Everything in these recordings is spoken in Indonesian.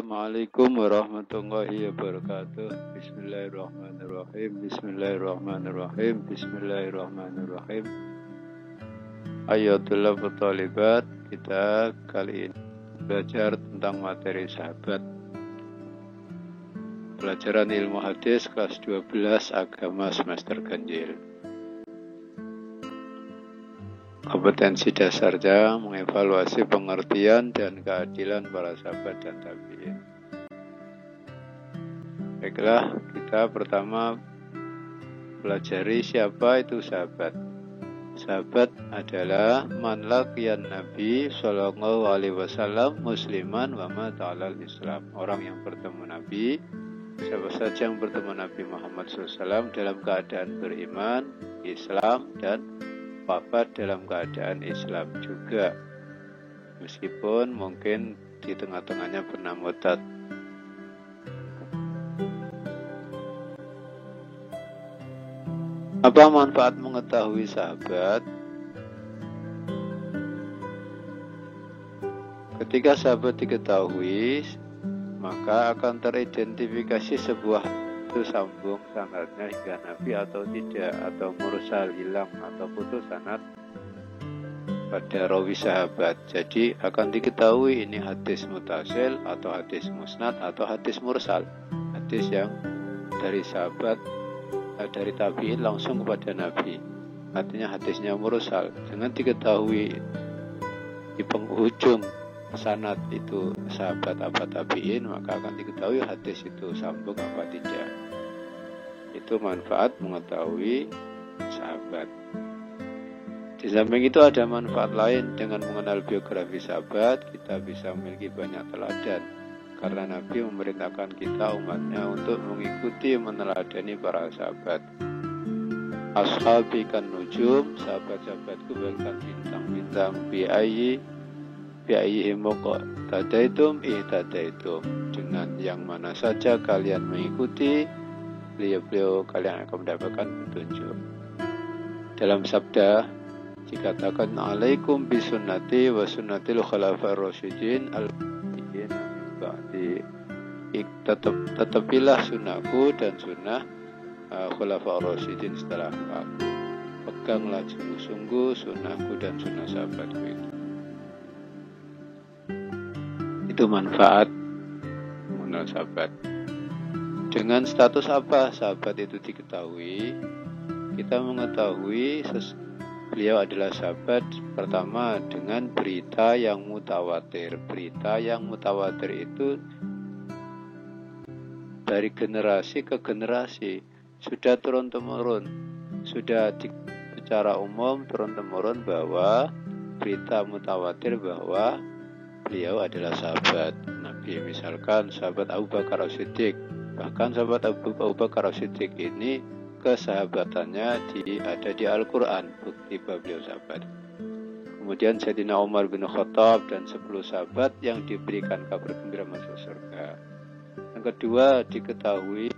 Assalamualaikum warahmatullahi wabarakatuh. Bismillahirrahmanirrahim. Bismillahirrahmanirrahim. Bismillahirrahmanirrahim. Ayatul Talibat, kita kali ini belajar tentang materi sahabat. Pelajaran ilmu hadis kelas 12 agama semester ganjil. Kompetensi dasarnya mengevaluasi pengertian dan keadilan para sahabat dan tabi'in. Baiklah, kita pertama pelajari siapa itu sahabat. Sahabat adalah man laqiyan Nabi sallallahu alaihi wasallam musliman wa mata 'alal Islam. Orang yang bertemu Nabi, siapa saja yang bertemu Nabi Muhammad SAW dalam keadaan beriman, Islam, dan wafat dalam keadaan Islam juga, meskipun mungkin di tengah-tengahnya pernah murtad. Apa manfaat mengetahui sahabat? Ketika sahabat diketahui, maka akan teridentifikasi sebuah itu sambung sanadnya hingga Nabi atau tidak, atau mursal hilang atau putus sanad pada rawi sahabat. Jadi akan diketahui ini hadis mutasil atau hadis musnad atau hadis mursal, hadis yang dari sahabat dari tabi'in langsung kepada Nabi, artinya hadisnya mursal. Dengan diketahui di penghujung sanad itu sahabat apa tabi'in, maka akan diketahui hadis itu sambung apa tidak. Itu manfaat mengetahui sahabat. Di samping itu ada manfaat lain. Dengan mengenal biografi sahabat, kita bisa memiliki banyak teladan, karena Nabi memerintahkan kita umatnya untuk mengikuti meneladani para sahabat. Ashabi kan nujum, sahabat-sahabatku bagaikan bintang-bintang. Bi'ayyi muqtadaitum ihtadaitum, dengan yang mana saja kalian mengikuti, beliau kalian akan mendapatkan petunjuk. Dalam sabda dikatakan, alaikum bisunnati wa sunnatil khulafa'ir rasyidin al-mahdiyyin min ba'di. Tetapilah sunnahku dan sunnah khulafa'ir rasyidin setelah aku. Peganglah sungguh-sungguh sunnahku dan sunnah sahabatku itu. Itu manfaat mengenal sahabat. Dengan status apa sahabat itu diketahui? Kita mengetahui beliau adalah sahabat pertama dengan berita yang mutawatir. Berita yang mutawatir itu dari generasi ke generasi, sudah turun-temurun, sudah secara umum turun-temurun bahwa berita mutawatir bahwa beliau adalah sahabat Nabi. Misalkan sahabat Abu Bakar As-Siddiq, bahkan sahabat Abu Bakar As-Siddiq ini kesahabatannya ada di Al-Quran, bukti bahwa beliau sahabat. Kemudian Sayyidina Umar bin Khattab dan 10 sahabat yang diberikan kabar gembira masuk surga. Yang kedua, diketahui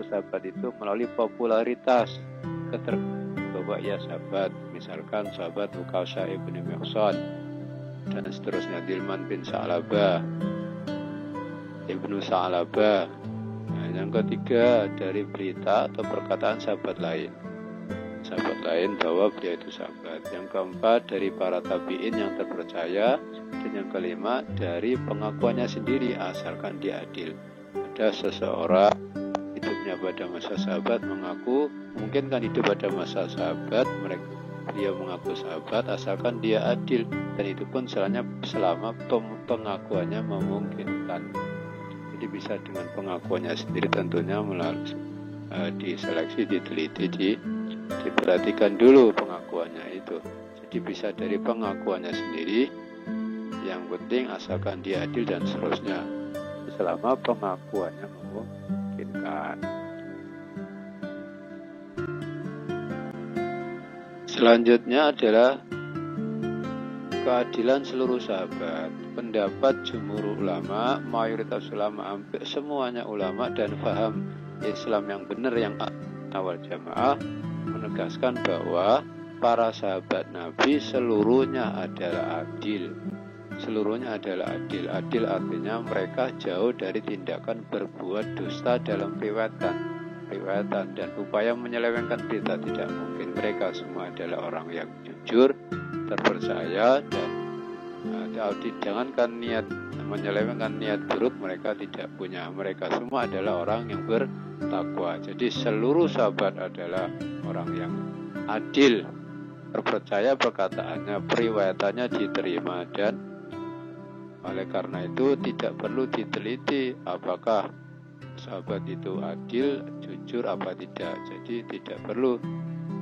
sahabat itu melalui popularitas, keterkenaan bahwa ia sahabat. Misalkan sahabat Ukasha ibn Mihsan dan seterusnya, Dilman bin Sa'labah, Ibnu Sa'labah. Yang ketiga, dari berita atau perkataan sahabat lain bahwa beliau itu sahabat. Yang keempat, dari para tabi'in yang terpercaya. Dan yang kelima, dari pengakuannya sendiri, asalkan dia adil. Ada seseorang hidupnya pada masa sahabat mengaku, mungkin kan hidup pada masa sahabat, beliau mengaku sahabat asalkan dia adil, dan itu pun selama pengakuannya memungkinkan. Jadi bisa dengan pengakuannya sendiri, tentunya melalui diseleksi, diteliti, diperhatikan dulu pengakuannya itu. Jadi bisa dari pengakuannya sendiri, yang penting asalkan dia adil dan seterusnya, selama pengakuannya memungkinkan. Selanjutnya adalah keadilan seluruh sahabat. Pendapat jumhur ulama, mayoritas ulama, hampir semuanya ulama dan faham Islam yang benar, yang awal jamaah, menegaskan bahwa para sahabat Nabi seluruhnya adalah adil. seluruhnya adalah adil. Adil artinya mereka jauh dari tindakan berbuat dusta dalam riwayatan dan upaya menyelewengkan berita tidak mungkin. Mereka semua adalah orang yang jujur, terpercaya, dan jangankan niat menyelewengkan niat buruk mereka tidak punya. Mereka semua adalah orang yang bertakwa. Jadi seluruh sahabat adalah orang yang adil, terpercaya perkataannya, periwayatannya diterima, dan oleh karena itu tidak perlu diteliti apakah sahabat itu adil, jujur apa tidak. Jadi tidak perlu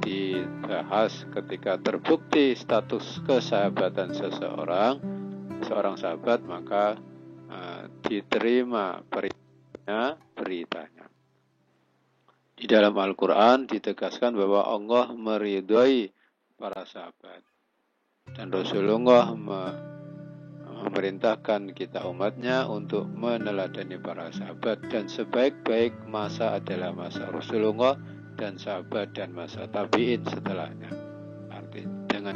dibahas ketika terbukti status kesahabatan seorang sahabat, maka diterima beritanya. Di dalam Al-Quran ditegaskan bahwa Allah meridhai para sahabat, dan Rasulullah memerintahkan kita umatnya untuk meneladani para sahabat, dan sebaik-baik masa adalah masa Rasulullah dan sahabat dan masa tabi'in setelahnya. Artinya dengan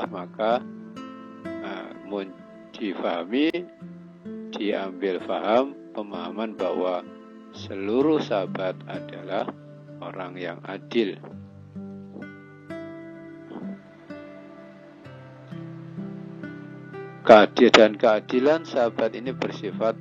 maka difahami, diambil faham, pemahaman bahwa seluruh sahabat adalah orang yang adil. Keadilan sahabat ini bersifat,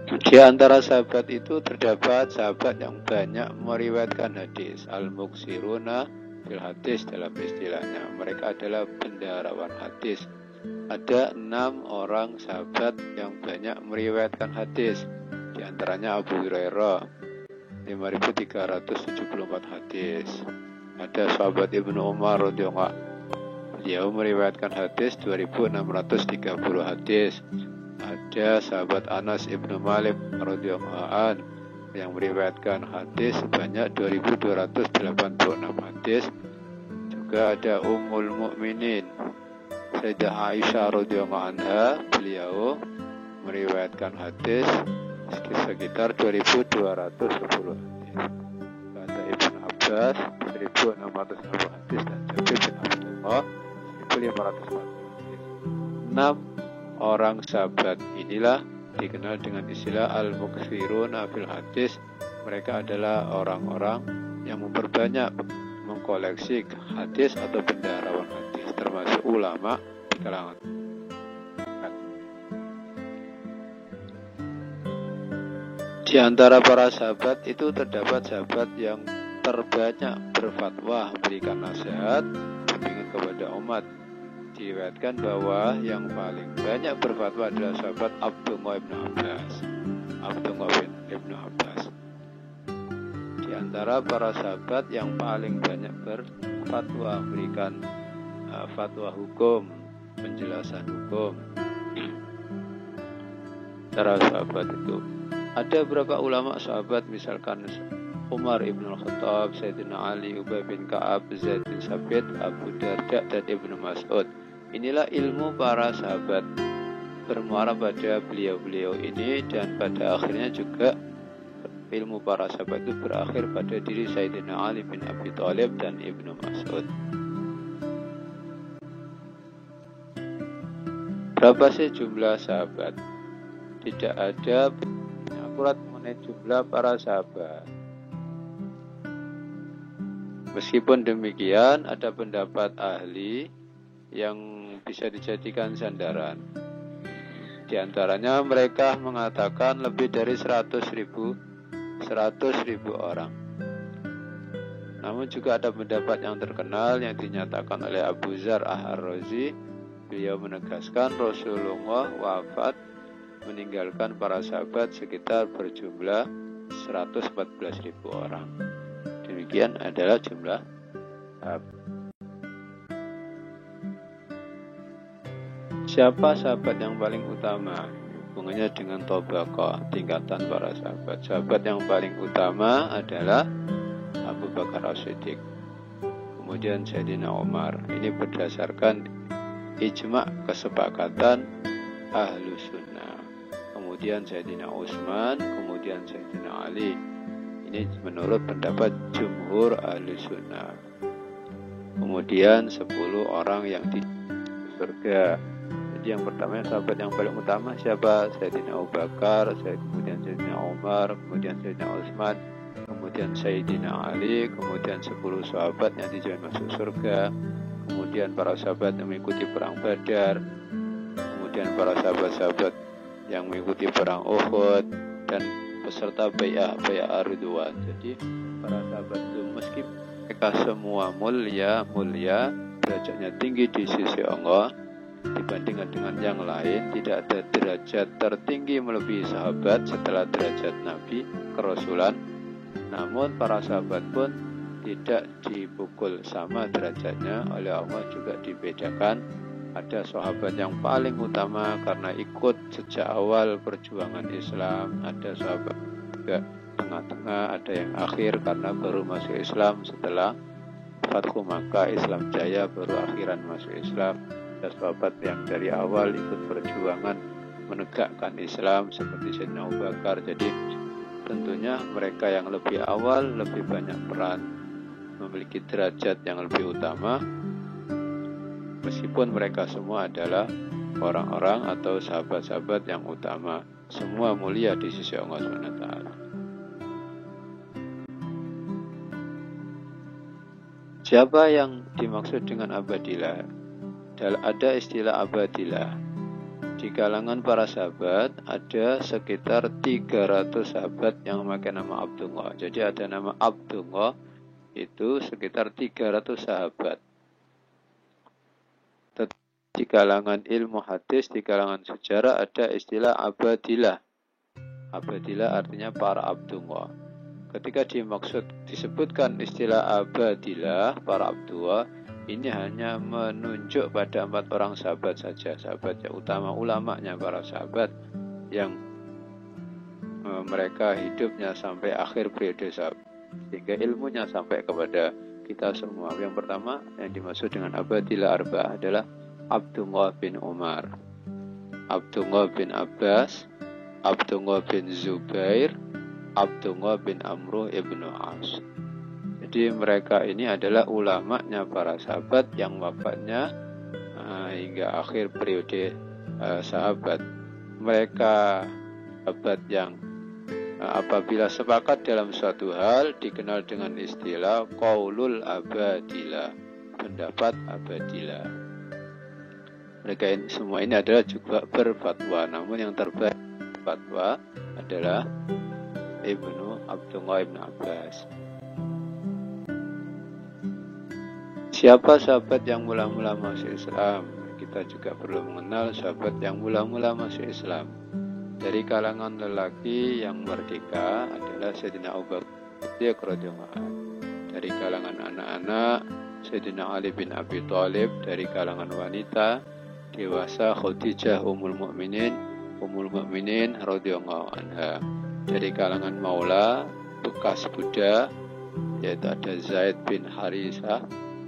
di antara sahabat itu terdapat sahabat yang banyak meriwayatkan hadis, al-muksiruna fil hadis dalam istilahnya. Mereka adalah bendaharawan hadis. Ada 6 orang sahabat yang banyak meriwayatkan hadis. Di antaranya Abu Hurairah 5.374 hadis. Ada sahabat Ibnu Umar radhiyallahu, beliau meriwayatkan hadis 2.630 hadis. Ada sahabat Anas Ibnu Malik radhiyallahu an yang meriwayatkan hadis sebanyak 2.286 hadis. Juga ada Ummul Mukminin Sayyidah Aisyah radhiyallahu anha, beliau meriwayatkan hadis sekitar 2.210 hadis. Ada Ibnu Abbas 1.660 hadis, dan Jabir bin Abdullah 1.540 hadis. 6 orang sahabat inilah dikenal dengan istilah al-mukthiruna fil hadis. Mereka adalah orang-orang yang memperbanyak mengkoleksi hadis atau bendaharawan hadis, termasuk ulama di kalangan. Di antara para sahabat itu terdapat sahabat yang terbanyak berfatwa, memberikan nasihat, bimbingan kepada umat. Diriwayatkan bahwa yang paling banyak berfatwa adalah sahabat Abdullah bin Abbas. Di antara para sahabat yang paling banyak berfatwa, memberikan fatwa hukum, penjelasan hukum. Para sahabat itu ada beberapa ulama sahabat, misalkan Umar ibn al-Khattab, Sayyidina Ali, Ubay bin Ka'ab, Zaid bin Sabit, Abu Darda, dan Ibnu Mas'ud. Inilah ilmu para sahabat bermuara pada beliau-beliau ini, dan pada akhirnya juga ilmu para sahabat itu berakhir pada diri Sayyidina Ali bin Abi Thalib dan Ibnu Mas'ud. Berapa sih jumlah sahabat? Tidak ada akurat mengenai jumlah para sahabat. Meskipun demikian, ada pendapat ahli yang bisa dijadikan sandaran. Di antaranya mereka mengatakan lebih dari 100.000 orang. Namun juga ada pendapat yang terkenal yang dinyatakan oleh Abu Zar Ar-Razi. Beliau menegaskan Rasulullah wafat meninggalkan para sahabat sekitar berjumlah 114.000 orang. Demikian adalah jumlah sahabat. Siapa sahabat yang paling utama? Hubungannya dengan tabaqah, tingkatan para sahabat. Sahabat yang paling utama adalah Abu Bakar As-Siddiq, kemudian Sayyidina Umar. Ini berdasarkan ijma' kesepakatan ahlu sunnah. Kemudian Sayyidina Utsman, kemudian Sayyidina Ali. Ini menurut pendapat jumhur ahlu sunnah. kemudian 10 orang yang di surga. Jadi yang pertama, sahabat yang paling utama siapa? Sayyidina Abu Bakar, kemudian Sayyidina Umar, kemudian Sayyidina Utsman, kemudian Sayyidina Ali, kemudian 10 sahabat yang dijamin masuk surga, kemudian para sahabat yang mengikuti perang Badar, kemudian para sahabat-sahabat yang mengikuti perang Uhud, dan peserta Bai'ah Ridwan. Jadi para sahabat itu meski mereka semua mulia, derajatnya tinggi di sisi Allah dibandingkan dengan yang lain, tidak ada derajat tertinggi melebihi sahabat setelah derajat Nabi kerasulan. Namun para sahabat pun tidak dipukul sama derajatnya oleh Allah, juga dibedakan. Ada sahabat yang paling utama karena ikut sejak awal perjuangan Islam, ada sahabat juga tengah-tengah, ada yang akhir karena baru masuk Islam setelah Fathu Makkah, Islam jaya, baru akhiran masuk Islam. Ada sahabat yang dari awal ikut perjuangan menegakkan Islam seperti Sayyidina Abu Bakar. Jadi tentunya mereka yang lebih awal lebih banyak peran, memiliki derajat yang lebih utama, meskipun mereka semua adalah orang-orang atau sahabat-sahabat yang utama. Semua mulia di sisi Allah SWT. Siapa yang dimaksud dengan abadilah? Ada istilah abadilah. Di kalangan para sahabat ada sekitar 300 sahabat yang memakai nama Abdullah. Jadi ada nama Abdullah itu sekitar 300 sahabat. Di kalangan ilmu hadis, di kalangan sejarah ada istilah abadilah. Abadilah artinya para Abdullah. Ketika disebutkan istilah abadilah, para Abdullah, ini hanya menunjuk pada 4 orang sahabat saja, sahabat yang utama, ulamanya para sahabat yang mereka hidupnya sampai akhir periode sahabat, sehingga ilmunya sampai kepada kita semua. Yang pertama yang dimaksud dengan abadilah arba'ah adalah Abdullah bin Umar, Abdullah bin Abbas, Abdullah bin Zubair, Abdullah bin Amr ibn As. Jadi mereka ini adalah ulamanya para sahabat yang wafatnya hingga akhir periode sahabat. Mereka sahabat yang apabila sepakat dalam suatu hal dikenal dengan istilah qaulul abadilah, pendapat abadilah. Mereka ini, semua ini adalah juga berfatwa, namun yang terbaik fatwa adalah Ibnu Abdullah ibn Abbas. Siapa sahabat yang mula-mula masuk Islam? Kita juga perlu mengenal sahabat yang mula-mula masuk Islam. Dari kalangan lelaki yang merdeka adalah Sayyidina Abu Bakar radhiyallahu anhu. Dari kalangan anak-anak Sayyidina Ali bin Abi Thalib. Dari kalangan wanita dewasa Khadijah Ummul Mukminin radhiyallahu anha. Dari kalangan maula bekas budak yaitu ada Zaid bin Harisah.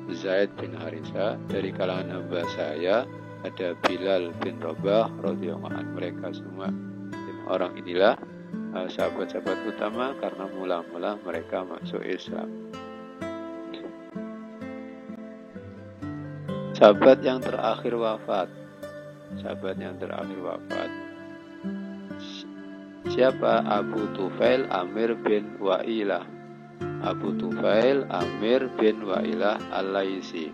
Dari kalangan hamba saya ada Bilal bin Rabah radhiyallahu anhu. Mereka semua 5 orang inilah sahabat-sahabat utama karena mula-mula mereka masuk Islam. Sahabat yang terakhir wafat. Siapa? Abu Tufail Amir bin Wa'ilah. Abu Tufail Amir bin Wa'ilah Al-Laisi,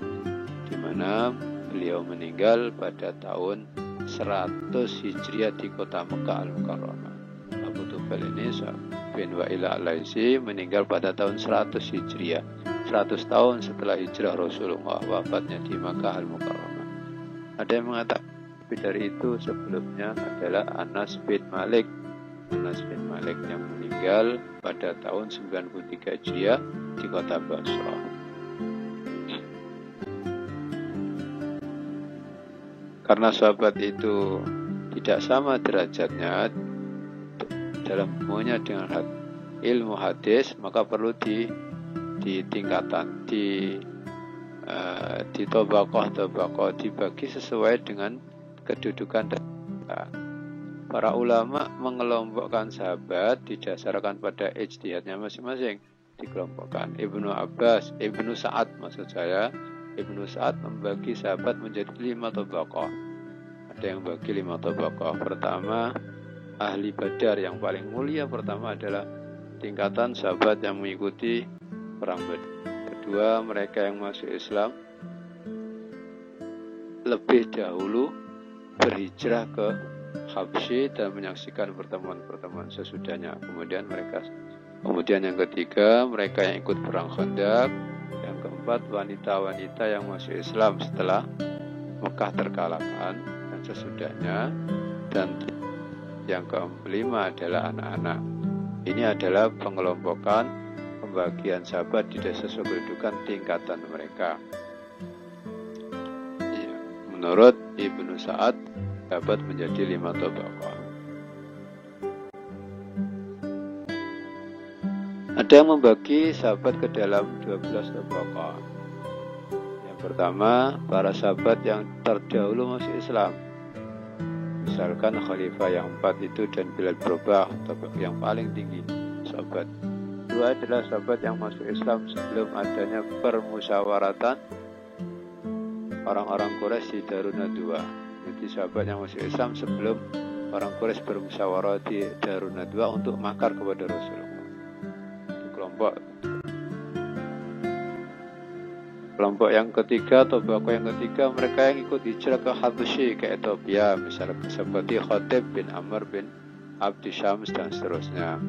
di mana beliau meninggal pada tahun 100 Hijriah di kota Mekah Al-Mukarramah. Abu Tufail ini bin Wa'ilah Al-Laisi meninggal pada tahun 100 Hijriah, 100 tahun setelah hijrah Rasulullah, wafatnya di Mekah Al-Mukarramah. Ada yang mengatakan lebih dari itu sebelumnya adalah Anas bin Malik yang meninggal pada tahun 93 Hijriah di kota Basrah. Karena sahabat itu tidak sama derajatnya dalam ilmunya dengan ilmu hadis, maka perlu ditingkatan, di tabaqah dibagi sesuai dengan kedudukan dan para ulama mengelompokkan sahabat didasarkan pada ijtihadnya masing-masing. Dikelompokkan Ibnu Abbas, Ibnu Sa'ad maksud saya, Ibnu Sa'ad membagi sahabat menjadi 5 tabaqah. Ada yang bagi 5 tabaqah. Pertama, ahli Badar yang paling mulia pertama adalah tingkatan sahabat yang mengikuti perang Badar. Kedua, mereka yang masuk Islam lebih dahulu berhijrah ke Habsyi dan menyaksikan pertemuan-pertemuan sesudahnya. Kemudian yang ketiga, mereka yang ikut perang Khandaq. Yang keempat, wanita-wanita yang masuk Islam setelah Mekah terkalahkan dan sesudahnya. Dan yang kelima adalah anak-anak. Ini adalah pengelompokan pembagian sahabat di sesuai kedudukan tingkatan mereka. Ya, menurut Ibnu Sa'ad dapat menjadi 5 tabaqah. Ada yang membagi sahabat ke dalam 12 tabaqah. Yang pertama, para sahabat yang terdahulu masuk Islam. Misalkan Khalifah yang 4 itu dan Bilal bin Rabah, tabaqah yang paling tinggi sahabat. Dua adalah sahabat yang masuk Islam sebelum adanya permusyawaratan orang-orang Quraisy di Darun Nadwa. Jadi sahabat yang masuk Islam sebelum orang Quraisy bermusyawarah di Darun Nadwa untuk makar kepada Rasulullah. Kelompok yang ketiga atau tabaqah yang ketiga, mereka yang ikut hijrah ke Habsyi, ke Ethiopia, misalnya seperti Khatib bin Amr bin Abdi Syams dan seterusnya.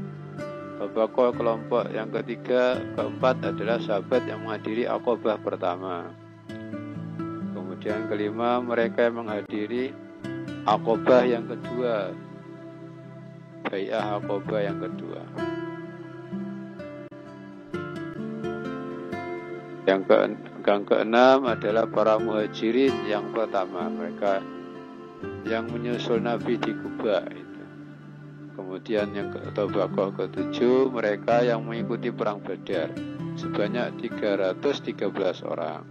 Tabaqah kelompok yang ketiga, keempat adalah sahabat yang menghadiri Aqabah pertama. Kemudian kelima, mereka yang menghadiri Aqabah yang kedua, Bai'ah Aqabah yang kedua. Yang keenam adalah para muhajirin yang pertama, mereka yang menyusul Nabi di Quba itu. Kemudian yang tabaqah ketujuh, mereka yang mengikuti perang Badar sebanyak 313 orang.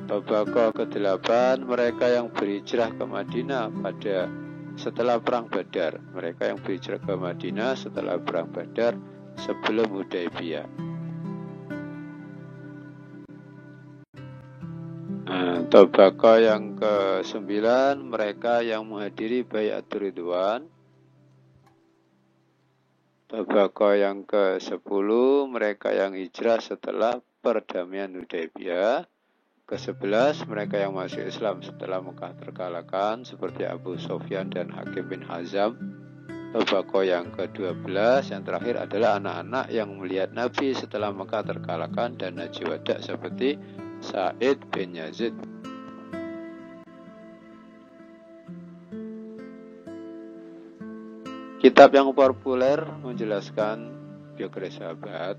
Tabaqah ke-8, mereka yang berhijrah ke Madinah pada setelah perang Badar, mereka yang berhijrah ke Madinah setelah perang Badar sebelum Hudaybiyah. Tabaqah yang ke-9, mereka yang menghadiri Bai'atur Ridwan. Tabaqah yang ke-10, mereka yang hijrah setelah perdamaian Hudaybiyah. Ke-11, mereka yang masuk Islam setelah Mekah terkalahkan seperti Abu Sufyan dan Hakim bin Hazam. Tabaqah yang ke-12, yang terakhir adalah anak-anak yang melihat Nabi setelah Mekah terkalahkan dan Haji Wada seperti Sa'id bin Yazid. Kitab yang populer menjelaskan biografi sahabat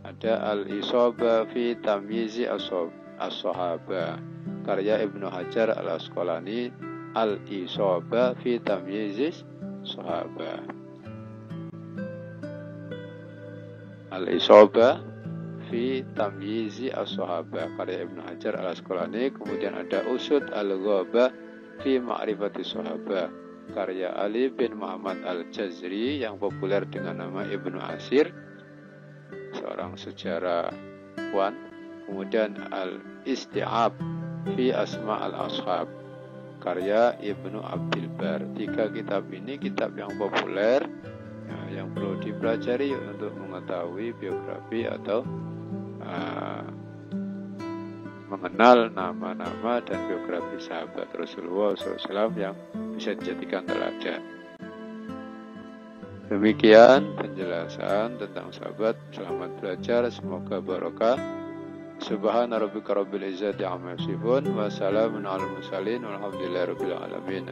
ada Al-Isabah fi Tamyizi As-Sahabah karya Ibnu Hajar Al-Asqalani. Al-Isabah fi Tamyizi As-Sahabah. Al-Isabah fi Tamyizi As-Sahabah karya Ibnu Hajar Al-Asqalani. Kemudian ada Usud Al-Ghabah fi Ma'rifati Sahabah karya Ali bin Muhammad Al-Jazri yang populer dengan nama Ibnu Asir, seorang sejarawan. Kemudian Al-Isti'ab fi Asma Al-Ashab karya Ibnu Abdil Bar. 3 kitab ini kitab yang populer yang perlu dipelajari untuk mengetahui biografi atau mengenal nama-nama dan biografi sahabat Rasulullah SAW yang bisa dijadikan teladan. Demikian penjelasan tentang sahabat. Selamat belajar, semoga barokah. Subhana rabbika rabbil izzati amma yasifun wa salamun alal mursalin walhamdulillahi rabbil alamin.